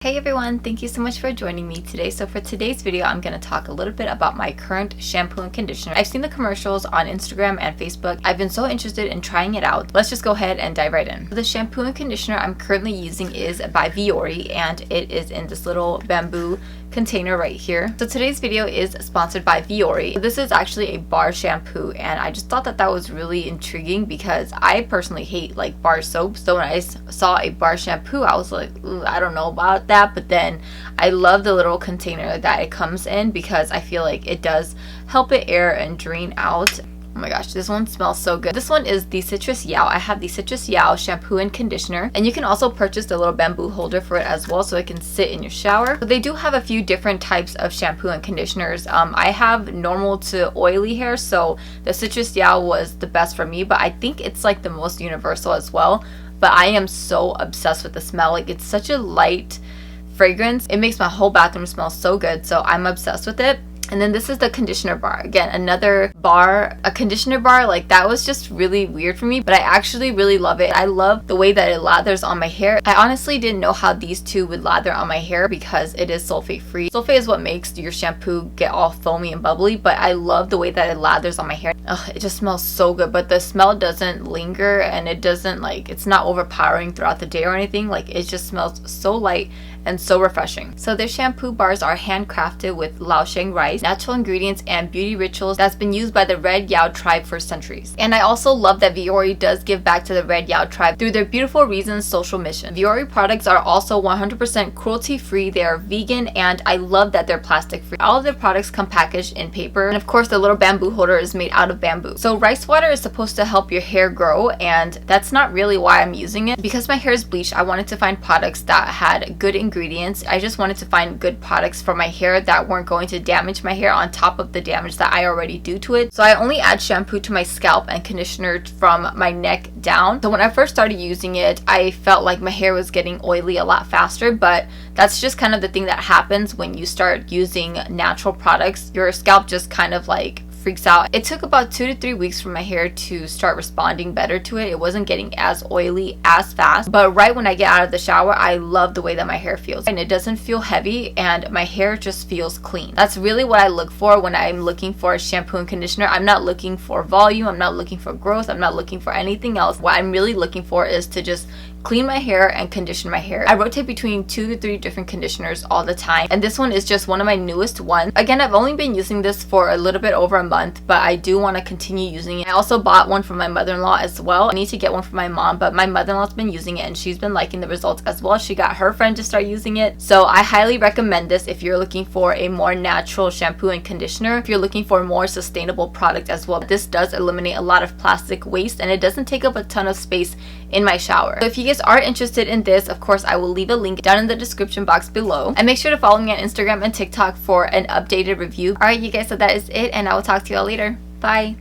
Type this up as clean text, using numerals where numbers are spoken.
Hey everyone, thank you so much for joining me today. So for today's video, I'm going to talk a little bit about my current shampoo and conditioner. I've seen the commercials on Instagram and Facebook. I've been so interested in trying it out. Let's just go ahead and dive right in. The shampoo and conditioner I'm currently using is by Viori, and it is in this little bamboo container right here. So today's video is sponsored by Viori. This is actually a bar shampoo, and I just thought that that was really intriguing because I personally hate like bar soap. So when I saw a bar shampoo, I was like, I don't know about that. But then I love the little container that it comes in because I feel like it does help it air and drain out. Oh my gosh, this one smells so good. This one is the Citrus Yao. I have the Citrus Yao shampoo and conditioner, and you can also purchase the little bamboo holder for it as well, so it can sit in your shower. So they do have a few different types of shampoo and conditioners. I have normal to oily hair, so the Citrus Yao was the best for me, but I think it's like the most universal as well. But I am so obsessed with the smell. Like, it's such a light fragrance. It makes my whole bathroom smell so good, so I'm obsessed with it. And then this is the conditioner bar. Again, another bar, a conditioner bar. Like, that was just really weird for me, but I actually really love it. I love the way that it lathers on my hair. I honestly didn't know how these two would lather on my hair because it is sulfate free. Sulfate is what makes your shampoo get all foamy and bubbly, but I love the way that it lathers on my hair. Ugh, it just smells so good, but the smell doesn't linger, and it doesn't, like, it's not overpowering throughout the day or anything. Like, it just smells so light and so refreshing. So their shampoo bars are handcrafted with Laotian rice, natural ingredients, and beauty rituals that's been used by the Red Yao tribe for centuries. And I also love that Viori does give back to the Red Yao tribe through their Beautiful Reasons social mission. Viori products are also 100% cruelty free. They are vegan, and I love that they're plastic free. All of their products come packaged in paper, and of course the little bamboo holder is made out of bamboo. So rice water is supposed to help your hair grow, and that's not really why I'm using it. Because my hair is bleached, I wanted to find products that had good ingredients. I just wanted to find good products for my hair that weren't going to damage my hair on top of the damage that I already do to it. So I only add shampoo to my scalp and conditioner from my neck down. So when I first started using it, I felt like my hair was getting oily a lot faster, but that's just kind of the thing that happens when you start using natural products. Your scalp just kind of like freaks out. It took about 2 to 3 weeks for my hair to start responding better to it. It wasn't getting as oily as fast, but right when I get out of the shower, I love the way that my hair feels, and it doesn't feel heavy, and my hair just feels clean. That's really what I look for when I'm looking for a shampoo and conditioner. I'm not looking for volume, I'm not looking for growth, I'm not looking for anything else. What I'm really looking for is to just clean my hair and condition my hair. I rotate between 2 to 3 different conditioners all the time, and this one is just one of my newest ones. Again, I've only been using this for a little bit over a month, but I do want to continue using it. I also bought one for my mother-in-law as well. I need to get one for my mom, but my mother-in-law's been using it and she's been liking the results as well. She got her friend to start using it. So I highly recommend this if you're looking for a more natural shampoo and conditioner, if you're looking for a more sustainable product as well. This does eliminate a lot of plastic waste, and it doesn't take up a ton of space in my shower. So if you guys are interested in this, of course I will leave a link down in the description box below, and make sure to follow me on Instagram and TikTok for an updated review. Alright you guys, so that is it, and I will talk to you all later. Bye.